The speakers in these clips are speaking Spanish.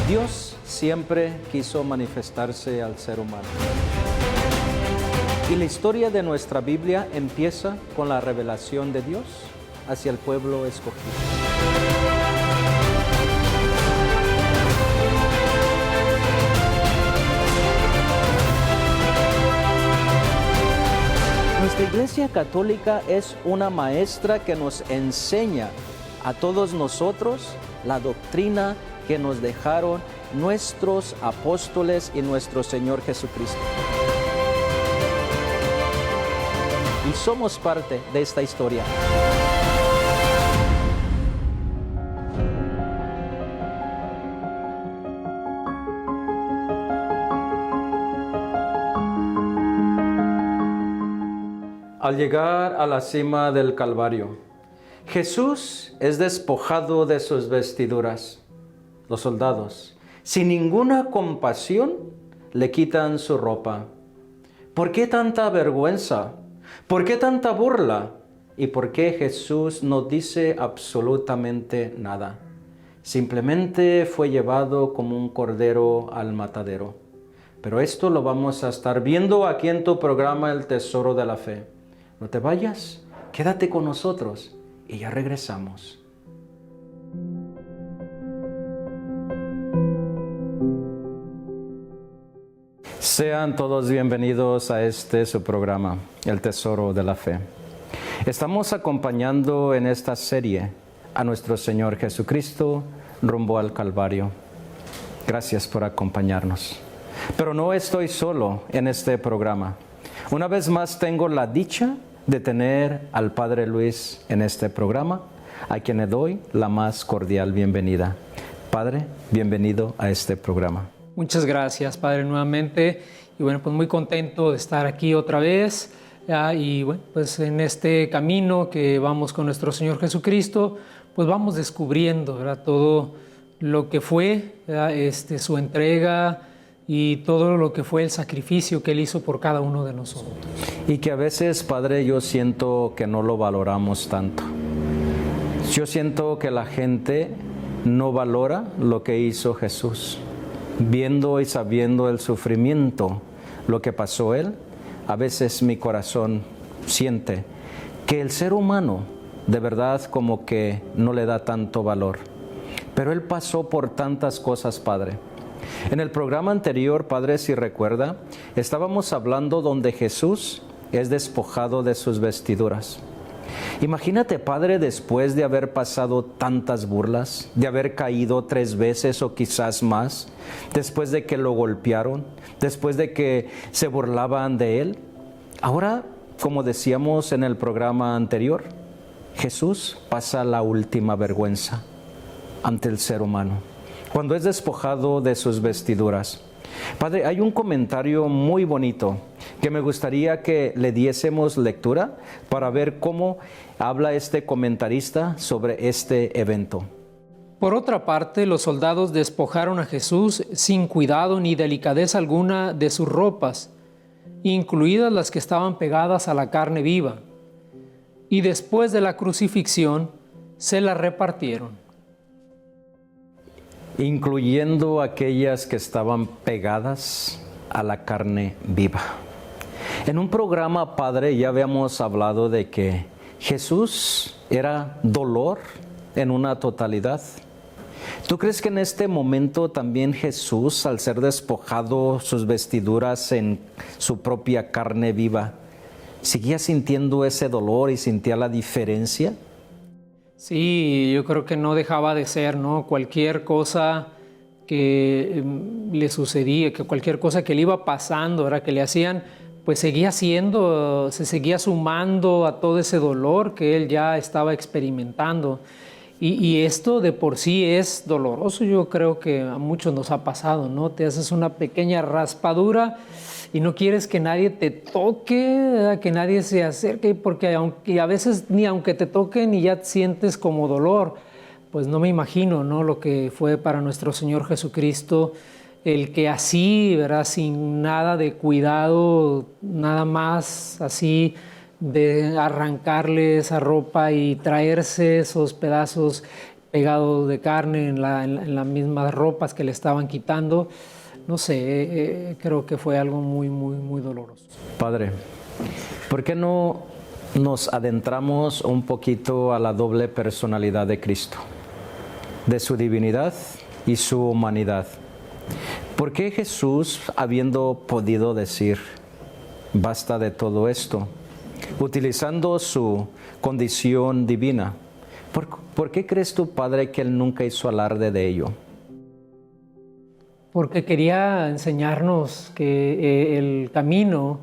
Dios siempre quiso manifestarse al ser humano. Y la historia de nuestra Biblia empieza con la revelación de Dios hacia el pueblo escogido. Nuestra Iglesia Católica es una maestra que nos enseña a todos nosotros la doctrina que nos dejaron nuestros apóstoles y nuestro Señor Jesucristo. Y somos parte de esta historia. Al llegar a la cima del Calvario, Jesús es despojado de sus vestiduras. Los soldados, sin ninguna compasión, le quitan su ropa. ¿Por qué tanta vergüenza? ¿Por qué tanta burla? ¿Y por qué Jesús no dice absolutamente nada? Simplemente fue llevado como un cordero al matadero. Pero esto lo vamos a estar viendo aquí en tu programa El Tesoro de la Fe. No te vayas, quédate con nosotros y ya regresamos. Sean todos bienvenidos a su programa, El Tesoro de la Fe. Estamos acompañando en esta serie a nuestro Señor Jesucristo rumbo al Calvario. Gracias por acompañarnos. Pero no estoy solo en este programa. Una vez más tengo la dicha de tener al Padre Luis en este programa, a quien le doy la más cordial bienvenida. Padre, bienvenido a este programa. Muchas gracias, Padre, nuevamente. Y bueno, pues muy contento de estar aquí otra vez. Y bueno, pues en este camino que vamos con nuestro Señor Jesucristo, pues vamos descubriendo, ¿verdad?, todo lo que fue su entrega y todo lo que fue el sacrificio que Él hizo por cada uno de nosotros. Y que a veces, Padre, yo siento que no lo valoramos tanto. Yo siento que la gente no valora lo que hizo Jesús. Viendo y sabiendo el sufrimiento, lo que pasó Él, a veces mi corazón siente que el ser humano de verdad como que no le da tanto valor. Pero Él pasó por tantas cosas, Padre. En el programa anterior, Padre, si recuerda, estábamos hablando donde Jesús es despojado de sus vestiduras. Imagínate, Padre, después de haber pasado tantas burlas, de haber caído 3 veces o quizás más, después de que lo golpearon, después de que se burlaban de Él. Ahora, como decíamos en el programa anterior, Jesús pasa la última vergüenza ante el ser humano, cuando es despojado de sus vestiduras. Padre, hay un comentario muy bonito que me gustaría que le diésemos lectura para ver cómo habla este comentarista sobre este evento. Por otra parte, los soldados despojaron a Jesús sin cuidado ni delicadeza alguna de sus ropas, incluidas las que estaban pegadas a la carne viva, y después de la crucifixión se las repartieron. Incluyendo aquellas que estaban pegadas a la carne viva. En un programa, Padre, ya habíamos hablado de que Jesús era dolor en una totalidad. ¿Tú crees que en este momento también Jesús, al ser despojado sus vestiduras en su propia carne viva, seguía sintiendo ese dolor y sentía la diferencia? Sí, yo creo que no dejaba de ser, ¿no? Cualquier cosa que le sucedía, que cualquier cosa que le iba pasando, ¿verdad?, que le hacían, pues seguía siendo, se seguía sumando a todo ese dolor que él ya estaba experimentando. Y esto de por sí es doloroso. Yo creo que a muchos nos ha pasado, ¿no? Te haces una pequeña raspadura y no quieres que nadie te toque, ¿verdad?, que nadie se acerque, porque a veces ni aunque te toquen y ya sientes como dolor. Pues no me imagino, ¿no?, lo que fue para nuestro Señor Jesucristo, el que así, ¿verdad?, sin nada de cuidado, nada más así, de arrancarle esa ropa y traerse esos pedazos pegado de carne en las mismas ropas que le estaban quitando. No sé, creo que fue algo muy, muy, muy doloroso. Padre, ¿por qué no nos adentramos un poquito a la doble personalidad de Cristo, de su divinidad y su humanidad? ¿Por qué Jesús, habiendo podido decir, basta de todo esto, utilizando su condición divina, ¿por qué crees tú, Padre, que Él nunca hizo alarde de ello? Porque quería enseñarnos que el camino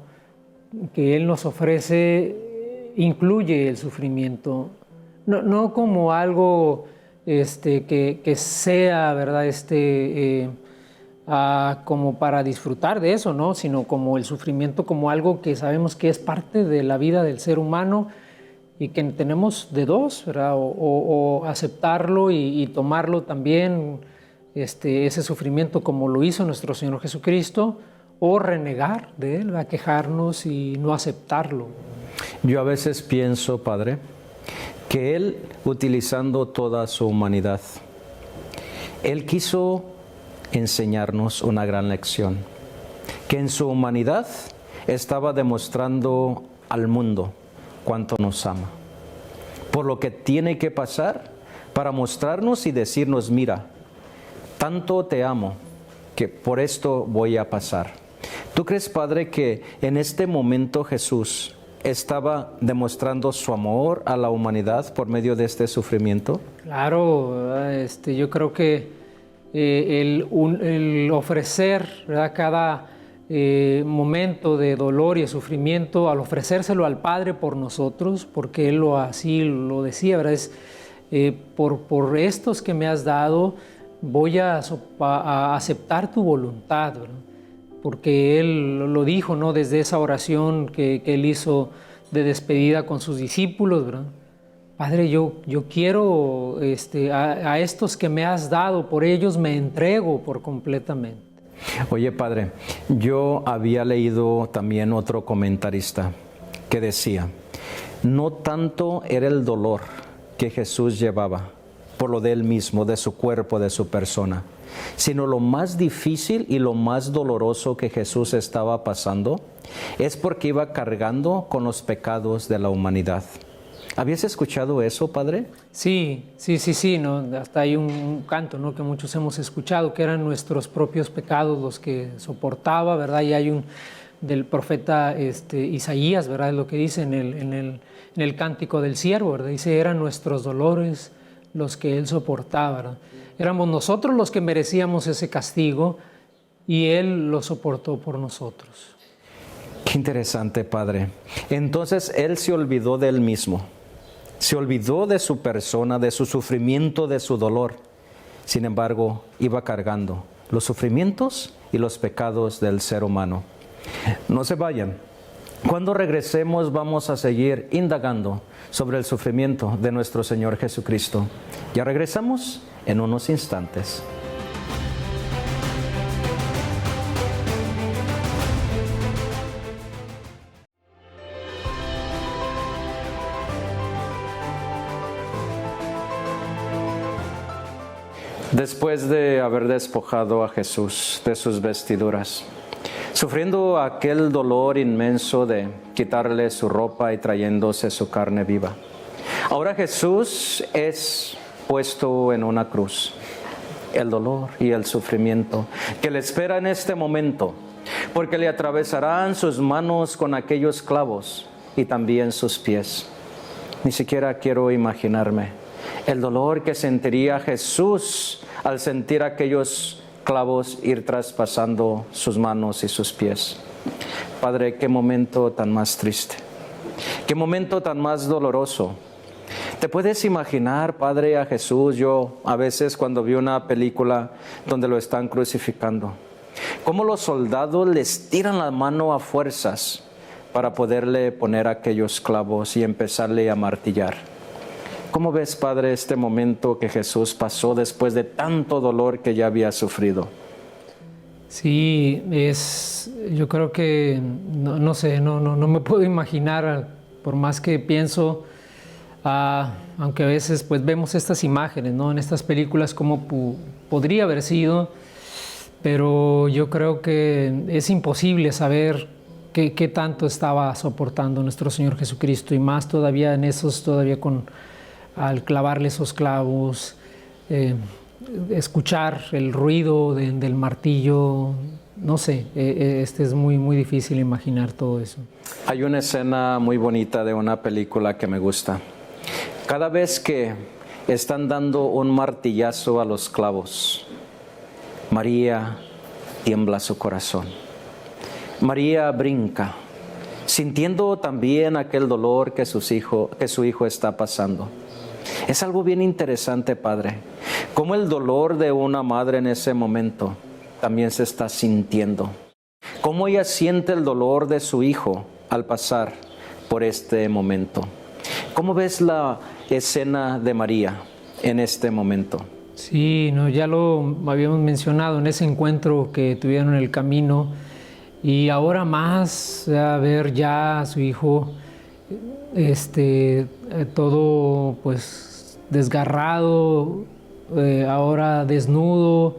que Él nos ofrece incluye el sufrimiento, no como algo que sea, ¿verdad? Como para disfrutar de eso, ¿no? Sino como el sufrimiento como algo que sabemos que es parte de la vida del ser humano y que tenemos de dos, ¿verdad? O aceptarlo y tomarlo también, ese sufrimiento como lo hizo nuestro Señor Jesucristo, o renegar de Él, a quejarnos y no aceptarlo. Yo a veces pienso, Padre, que Él, utilizando toda su humanidad, Él quiso enseñarnos una gran lección, que en su humanidad estaba demostrando al mundo cuánto nos ama, por lo que tiene que pasar para mostrarnos y decirnos, mira, tanto te amo que por esto voy a pasar. ¿Tú crees, Padre, que en este momento Jesús estaba demostrando su amor a la humanidad por medio de este sufrimiento? Claro, yo creo que el ofrecer, ¿verdad?, cada momento de dolor y de sufrimiento, al ofrecérselo al Padre por nosotros, porque Él así lo decía, ¿verdad? Por estos que me has dado, voy a aceptar tu voluntad, ¿verdad? Porque Él lo dijo, ¿no?, desde esa oración que Él hizo de despedida con sus discípulos, ¿verdad? Padre, yo quiero a estos que me has dado, por ellos me entrego por completamente. Oye, Padre, yo había leído también otro comentarista que decía, no tanto era el dolor que Jesús llevaba por lo de Él mismo, de su cuerpo, de su persona, sino lo más difícil y lo más doloroso que Jesús estaba pasando es porque iba cargando con los pecados de la humanidad. ¿Habías escuchado eso, Padre? Sí, ¿no? Hasta hay un canto, ¿no?, que muchos hemos escuchado, que eran nuestros propios pecados los que soportaba, ¿verdad? Y hay del profeta Isaías, ¿verdad?, es lo que dice en el cántico del siervo, ¿verdad? Dice, eran nuestros dolores los que Él soportaba, ¿verdad? Éramos nosotros los que merecíamos ese castigo y Él lo soportó por nosotros. Qué interesante, Padre. Entonces Él se olvidó de Él mismo. Se olvidó de su persona, de su sufrimiento, de su dolor. Sin embargo, iba cargando los sufrimientos y los pecados del ser humano. No se vayan. Cuando regresemos vamos a seguir indagando sobre el sufrimiento de nuestro Señor Jesucristo. Ya regresamos en unos instantes. Después de haber despojado a Jesús de sus vestiduras, sufriendo aquel dolor inmenso de quitarle su ropa y trayéndose su carne viva, ahora Jesús es puesto en una cruz. El dolor y el sufrimiento que le espera en este momento, porque le atravesarán sus manos con aquellos clavos y también sus pies. Ni siquiera quiero imaginarme el dolor que sentiría Jesús al sentir aquellos clavos ir traspasando sus manos y sus pies. Padre, qué momento tan más triste, qué momento tan más doloroso. ¿Te puedes imaginar, Padre, a Jesús? Yo a veces cuando vi una película donde lo están crucificando, cómo los soldados les tiran la mano a fuerzas para poderle poner aquellos clavos y empezarle a martillar. ¿Cómo ves, Padre, este momento que Jesús pasó después de tanto dolor que ya había sufrido? Sí, yo creo que, no sé, no me puedo imaginar, por más que pienso, aunque a veces pues vemos estas imágenes, ¿no? En estas películas como podría haber sido, pero yo creo que es imposible saber qué tanto estaba soportando nuestro Señor Jesucristo, y más todavía en esos, al clavarle esos clavos, escuchar el ruido del martillo, no sé, es muy, muy difícil imaginar todo eso. Hay una escena muy bonita de una película que me gusta. Cada vez que están dando un martillazo a los clavos, María tiembla su corazón. María brinca, sintiendo también aquel dolor que su hijo está pasando. Es algo bien interesante, Padre, cómo el dolor de una madre en ese momento también se está sintiendo. Cómo ella siente el dolor de su hijo al pasar por este momento. ¿Cómo ves la escena de María en este momento? Sí, no, ya lo habíamos mencionado en ese encuentro que tuvieron en el camino, y ahora más a ver ya a su hijo todo pues desgarrado, ahora desnudo,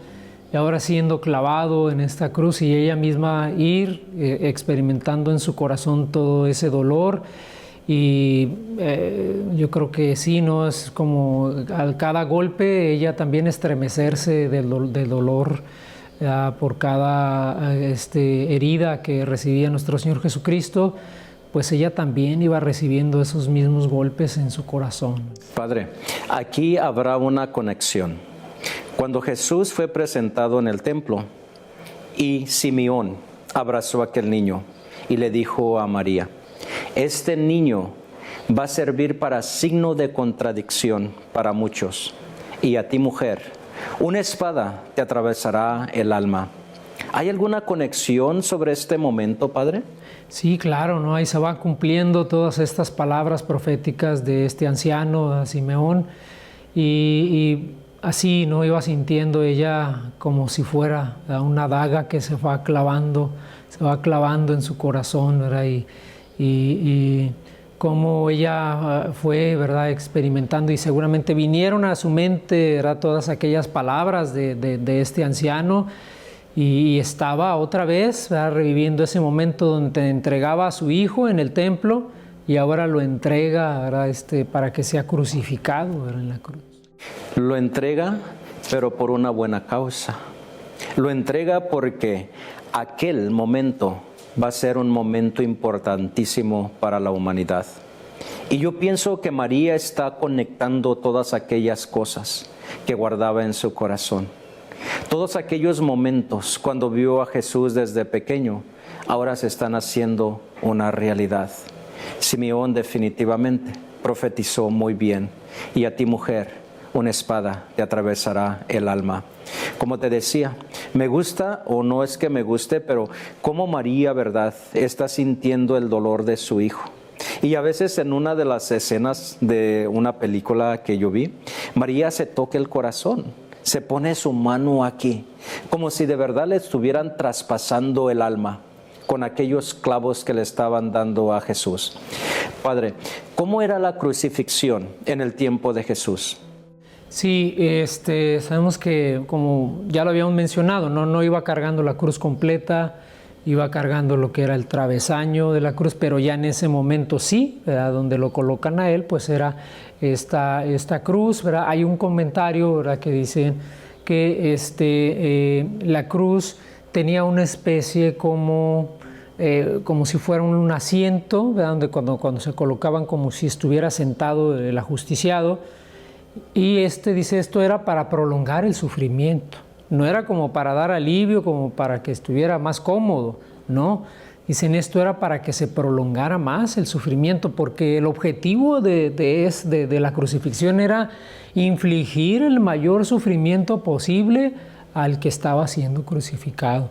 y ahora siendo clavado en esta cruz, y ella misma ir experimentando en su corazón todo ese dolor. Y yo creo que sí, ¿no? Es como a cada golpe ella también estremecerse del dolor por cada herida que recibía nuestro Señor Jesucristo, pues ella también iba recibiendo esos mismos golpes en su corazón. Padre, aquí habrá una conexión. Cuando Jesús fue presentado en el templo y Simeón abrazó a aquel niño y le dijo a María: este niño va a servir para signo de contradicción para muchos, y a ti, mujer, una espada te atravesará el alma. ¿Hay alguna conexión sobre este momento, Padre? Sí, claro, ¿no? Ahí se van cumpliendo todas estas palabras proféticas de este anciano, a Simeón, y así, ¿no? Iba sintiendo ella como si fuera una daga que se va clavando en su corazón, ¿verdad? Y cómo ella fue, ¿verdad?, experimentando, y seguramente vinieron a su mente, ¿verdad?, todas aquellas palabras de este anciano, y estaba otra vez, ¿verdad?, reviviendo ese momento donde entregaba a su hijo en el templo, y ahora lo entrega, ¿verdad?, para que sea crucificado, ¿verdad?, en la cruz. Lo entrega, pero por una buena causa. Lo entrega porque aquel momento va a ser un momento importantísimo para la humanidad. Y yo pienso que María está conectando todas aquellas cosas que guardaba en su corazón. Todos aquellos momentos cuando vio a Jesús desde pequeño, ahora se están haciendo una realidad. Simeón definitivamente profetizó muy bien. Y a ti, mujer, una espada te atravesará el alma. Como te decía, me gusta, o no es que me guste, pero cómo María, ¿verdad?, está sintiendo el dolor de su hijo. Y a veces en una de las escenas de una película que yo vi, María se toca el corazón, se pone su mano aquí, como si de verdad le estuvieran traspasando el alma con aquellos clavos que le estaban dando a Jesús. Padre, ¿cómo era la crucifixión en el tiempo de Jesús? Sí, sabemos que, como ya lo habíamos mencionado, no iba cargando la cruz completa, iba cargando lo que era el travesaño de la cruz, pero ya en ese momento sí, ¿verdad?, donde lo colocan a él, pues era esta cruz, ¿verdad? Hay un comentario, ¿verdad?, que dice que la cruz tenía una especie como si fuera un asiento, ¿verdad?, donde cuando se colocaban como si estuviera sentado el ajusticiado. Y dice, esto era para prolongar el sufrimiento, no era como para dar alivio, como para que estuviera más cómodo, no. Dicen, esto era para que se prolongara más el sufrimiento, porque el objetivo de la crucifixión era infligir el mayor sufrimiento posible al que estaba siendo crucificado.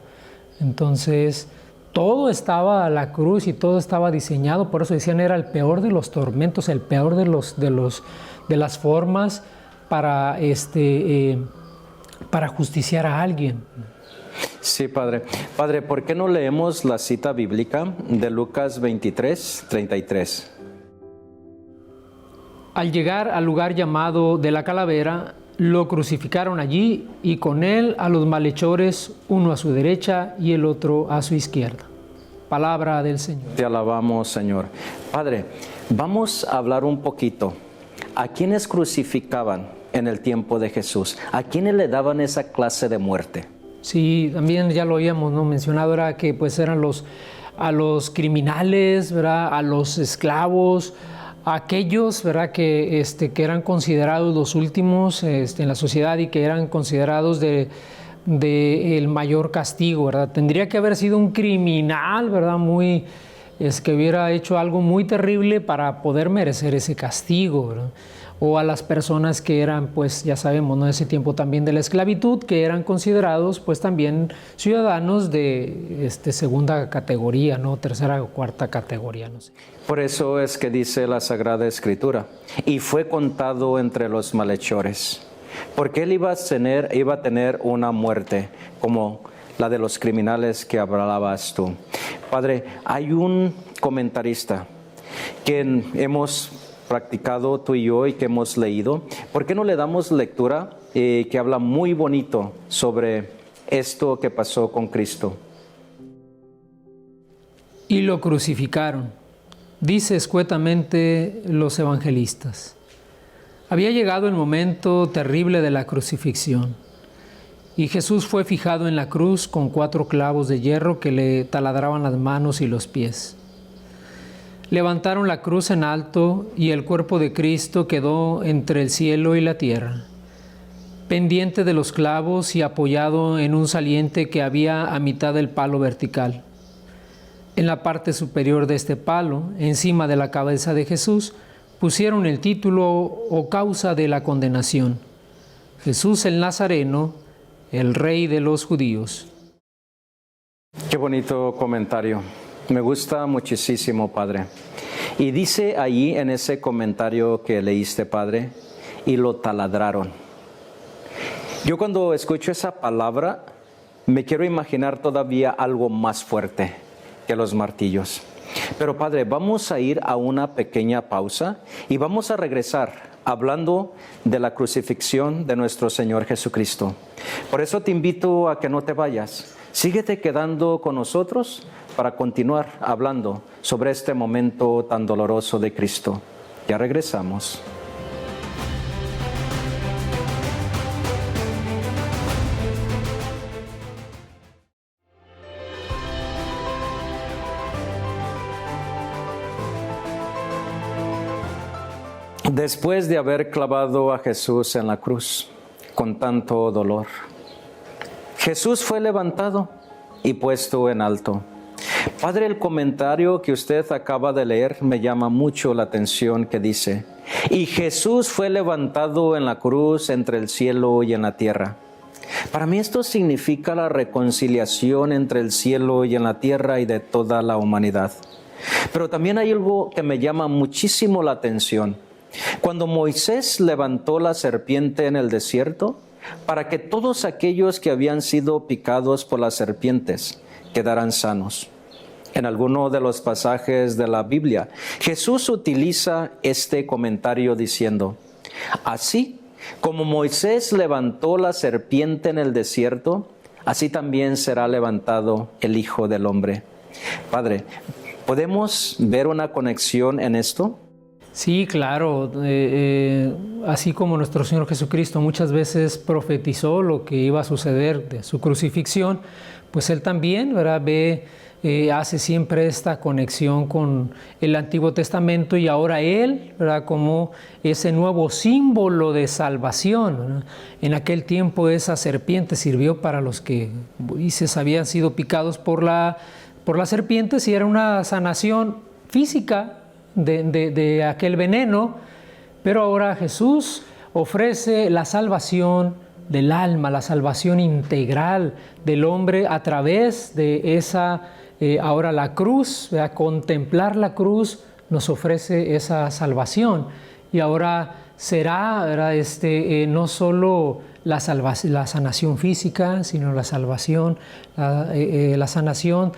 Entonces, todo estaba a la cruz y todo estaba diseñado, por eso decían, era el peor de los tormentos, el peor de las formas para justiciar a alguien. Sí, Padre. Padre, ¿por qué no leemos la cita bíblica de Lucas 23, 33? Al llegar al lugar llamado de la Calavera, lo crucificaron allí y con él a los malhechores, uno a su derecha y el otro a su izquierda. Palabra del Señor. Te alabamos, Señor. Padre, vamos a hablar un poquito. ¿A quiénes crucificaban en el tiempo de Jesús? ¿A quiénes le daban esa clase de muerte? Sí, también ya lo habíamos mencionado, era que pues eran a los criminales, ¿verdad? A los esclavos, a aquellos, ¿verdad? Que eran considerados los últimos en la sociedad y que eran considerados de el mayor castigo, ¿verdad? Tendría que haber sido un criminal, ¿verdad? Que hubiera hecho algo muy terrible para poder merecer ese castigo, ¿verdad? O a las personas que eran, pues ya sabemos, ¿no? En ese tiempo también de la esclavitud, que eran considerados pues también ciudadanos de segunda categoría, ¿no? Tercera o cuarta categoría, no sé. Por eso es que dice la Sagrada Escritura, y fue contado entre los malhechores, porque él iba a tener una muerte como la de los criminales que hablabas tú. Padre, hay un comentarista que hemos practicado tú y yo y que hemos leído. ¿Por qué no le damos lectura que habla muy bonito sobre esto que pasó con Cristo? Y lo crucificaron, dice escuetamente los evangelistas. Había llegado el momento terrible de la crucifixión y Jesús fue fijado en la cruz con 4 clavos de hierro que le taladraban las manos y los pies. Levantaron la cruz en alto y el cuerpo de Cristo quedó entre el cielo y la tierra, pendiente de los clavos y apoyado en un saliente que había a mitad del palo vertical. En la parte superior de este palo, encima de la cabeza de Jesús, pusieron el título o causa de la condenación: Jesús el Nazareno, el Rey de los Judíos. Qué bonito comentario. Me gusta muchísimo, Padre. Y dice allí en ese comentario que leíste, Padre, y lo taladraron. Yo cuando escucho esa palabra, me quiero imaginar todavía algo más fuerte que los martillos. Pero Padre, vamos a ir a una pequeña pausa y vamos a regresar hablando de la crucifixión de nuestro Señor Jesucristo. Por eso te invito a que no te vayas. Síguete quedando con nosotros para continuar hablando sobre este momento tan doloroso de Cristo. Ya regresamos. Después de haber clavado a Jesús en la cruz con tanto dolor, Jesús fue levantado y puesto en alto. Padre, el comentario que usted acaba de leer me llama mucho la atención, que dice: y Jesús fue levantado en la cruz entre el cielo y en la tierra. Para mí esto significa la reconciliación entre el cielo y en la tierra y de toda la humanidad. Pero también hay algo que me llama muchísimo la atención. Cuando Moisés levantó la serpiente en el desierto, para que todos aquellos que habían sido picados por las serpientes quedaran sanos. En alguno de los pasajes de la Biblia, Jesús utiliza este comentario diciendo: así como Moisés levantó la serpiente en el desierto, así también será levantado el Hijo del Hombre. Padre, ¿podemos ver una conexión en esto? Sí, claro. Así como nuestro Señor Jesucristo muchas veces profetizó lo que iba a suceder de su crucifixión, pues Él también, ¿verdad?, hace siempre esta conexión con el Antiguo Testamento, y ahora Él, ¿verdad?, como ese nuevo símbolo de salvación, ¿verdad? En aquel tiempo esa serpiente sirvió para los que, dices, habían sido picados por las serpientes, y era una sanación física de aquel veneno. Pero ahora Jesús ofrece la salvación del alma, la salvación integral del hombre a través de esa, ahora la cruz, ¿verdad? Contemplar la cruz nos ofrece esa salvación. Y ahora será, ¿verdad? No solo la sanación física, sino la salvación, la sanación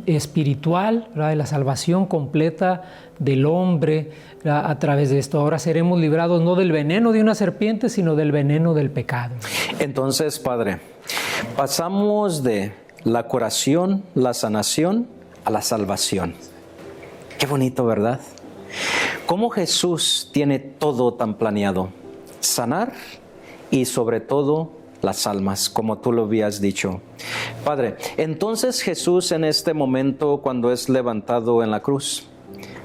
espiritual, ¿verdad? La salvación completa del hombre, ¿verdad? A través de esto. Ahora seremos librados no del veneno de una serpiente, sino del veneno del pecado. Entonces, Padre, pasamos de la curación, la sanación, a la salvación. Qué bonito, ¿verdad? Cómo Jesús tiene todo tan planeado. Sanar y sobre todo las almas, como tú lo habías dicho. Padre, entonces Jesús en este momento cuando es levantado en la cruz,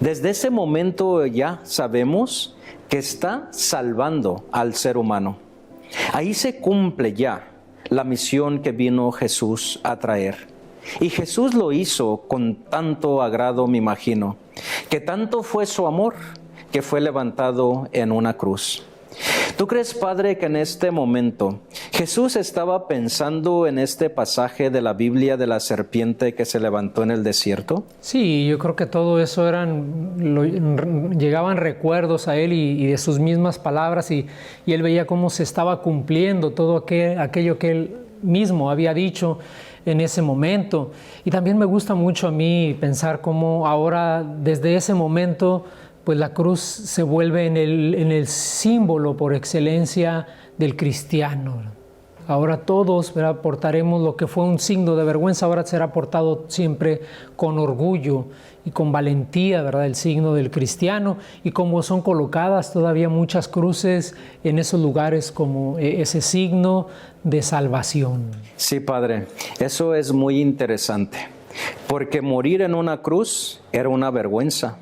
desde ese momento ya sabemos que está salvando al ser humano. Ahí se cumple ya la misión que vino Jesús a traer. Y Jesús lo hizo con tanto agrado, me imagino, que tanto fue su amor que fue levantado en una cruz. ¿Tú crees, Padre, que en este momento Jesús estaba pensando en este pasaje de la Biblia de la serpiente que se levantó en el desierto? Sí, yo creo que todo eso llegaban recuerdos a él y de sus mismas palabras y él veía cómo se estaba cumpliendo todo aquello que él mismo había dicho en ese momento. Y también me gusta mucho a mí pensar cómo ahora, desde ese momento, pues la cruz se vuelve en el símbolo por excelencia del cristiano. Ahora todos, ¿verdad?, portaremos lo que fue un signo de vergüenza, ahora será portado siempre con orgullo y con valentía, ¿verdad?, el signo del cristiano, y como son colocadas todavía muchas cruces en esos lugares como ese signo de salvación. Sí, Padre, eso es muy interesante, porque morir en una cruz era una vergüenza.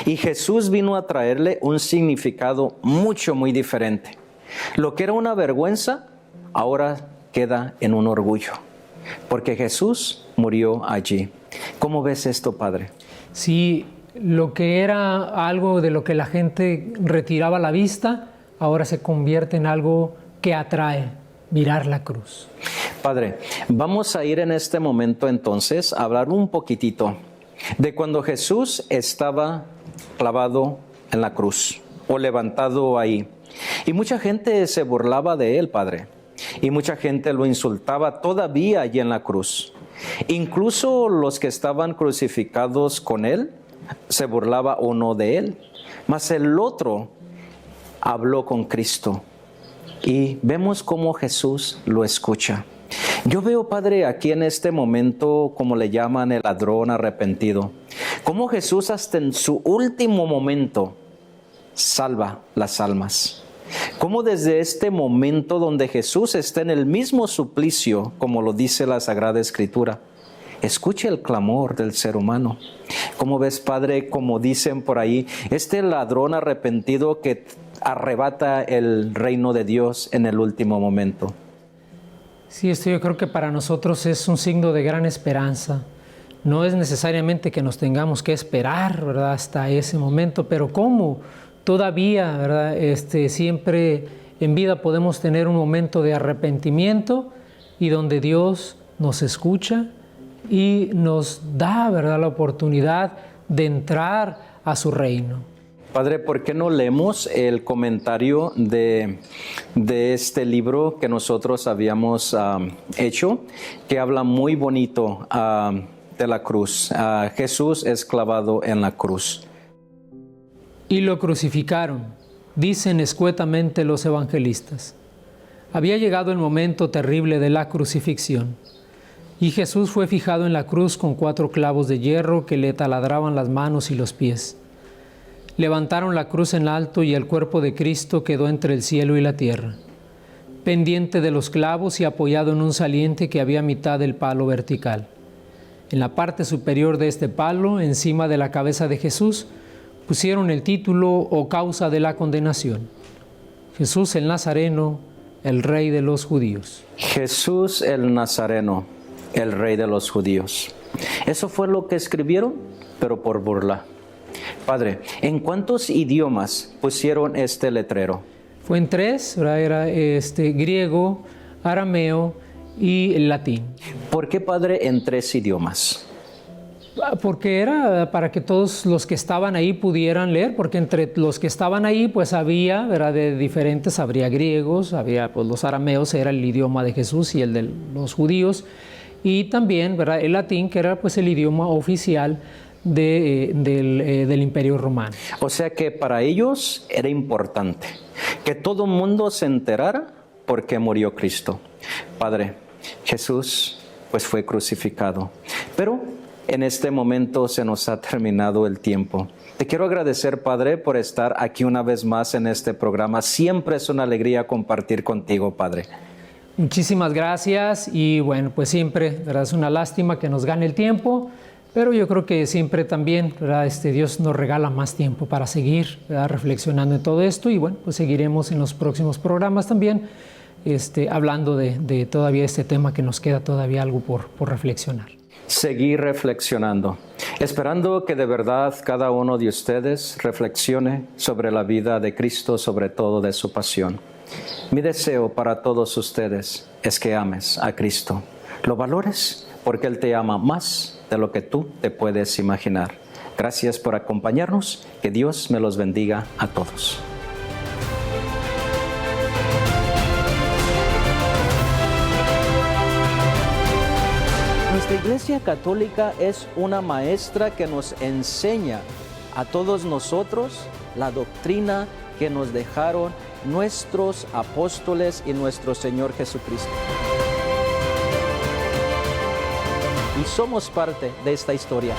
Y Jesús vino a traerle un significado muy diferente. Lo que era una vergüenza, ahora queda en un orgullo, porque Jesús murió allí. ¿Cómo ves esto, Padre? Sí, lo que era algo de lo que la gente retiraba la vista, ahora se convierte en algo que atrae, mirar la cruz. Padre, vamos a ir en este momento entonces a hablar un poquitito de cuando Jesús estaba clavado en la cruz o levantado ahí. Y mucha gente se burlaba de él, Padre. Y mucha gente lo insultaba todavía allí en la cruz. Incluso los que estaban crucificados con él, se burlaba uno de él. Mas el otro habló con Cristo. Y vemos cómo Jesús lo escucha. Yo veo, Padre, aquí en este momento, como le llaman el ladrón arrepentido, cómo Jesús hasta en su último momento salva las almas. Cómo desde este momento donde Jesús está en el mismo suplicio, como lo dice la Sagrada Escritura, escuche el clamor del ser humano. ¿Cómo ves, Padre, como dicen por ahí, este ladrón arrepentido que arrebata el reino de Dios en el último momento? Sí, esto yo creo que para nosotros es un signo de gran esperanza. No es necesariamente que nos tengamos que esperar, ¿verdad?, hasta ese momento, pero ¿cómo? Todavía, ¿verdad?, siempre en vida podemos tener un momento de arrepentimiento y donde Dios nos escucha y nos da, ¿verdad?, la oportunidad de entrar a su reino. Padre, ¿por qué no leemos el comentario de este libro que nosotros habíamos hecho, que habla muy bonito de la cruz? Jesús es clavado en la cruz. Y lo crucificaron, dicen escuetamente los evangelistas. Había llegado el momento terrible de la crucifixión, y Jesús fue fijado en la cruz con 4 clavos de hierro que le taladraban las manos y los pies. Levantaron la cruz en alto y el cuerpo de Cristo quedó entre el cielo y la tierra, pendiente de los clavos y apoyado en un saliente que había a mitad del palo vertical. En la parte superior de este palo, encima de la cabeza de Jesús, pusieron el título o causa de la condenación: Jesús el Nazareno, el Rey de los Judíos. Jesús el Nazareno, el Rey de los Judíos. Eso fue lo que escribieron, pero por burla. Padre, ¿en cuántos idiomas pusieron este letrero? Fue en 3, ¿verdad? Era griego, arameo y latín. ¿Por qué, Padre, en 3 idiomas? Porque era para que todos los que estaban ahí pudieran leer, porque entre los que estaban ahí pues había, ¿verdad?, de diferentes, habría griegos, había pues los arameos, era el idioma de Jesús y el de los judíos, y también, ¿verdad?, el latín, que era pues el idioma oficial del Imperio Romano. O sea que para ellos era importante que todo el mundo se enterara por qué murió Cristo. Padre, Jesús pues fue crucificado, pero en este momento se nos ha terminado el tiempo. Te quiero agradecer, Padre, por estar aquí una vez más en este programa. Siempre es una alegría compartir contigo, Padre. Muchísimas gracias y bueno, pues siempre, ¿verdad?, es una lástima que nos gane el tiempo, pero yo creo que siempre también, ¿verdad?, Dios nos regala más tiempo para seguir, ¿verdad?, reflexionando en todo esto y bueno, pues seguiremos en los próximos programas también hablando de todavía este tema que nos queda todavía algo por reflexionar. Seguir reflexionando, esperando que de verdad cada uno de ustedes reflexione sobre la vida de Cristo, sobre todo de su pasión. Mi deseo para todos ustedes es que ames a Cristo, lo valores porque Él te ama más de lo que tú te puedes imaginar. Gracias por acompañarnos, que Dios me los bendiga a todos. Nuestra Iglesia Católica es una maestra que nos enseña a todos nosotros la doctrina que nos dejaron nuestros apóstoles y nuestro Señor Jesucristo. Y somos parte de esta historia.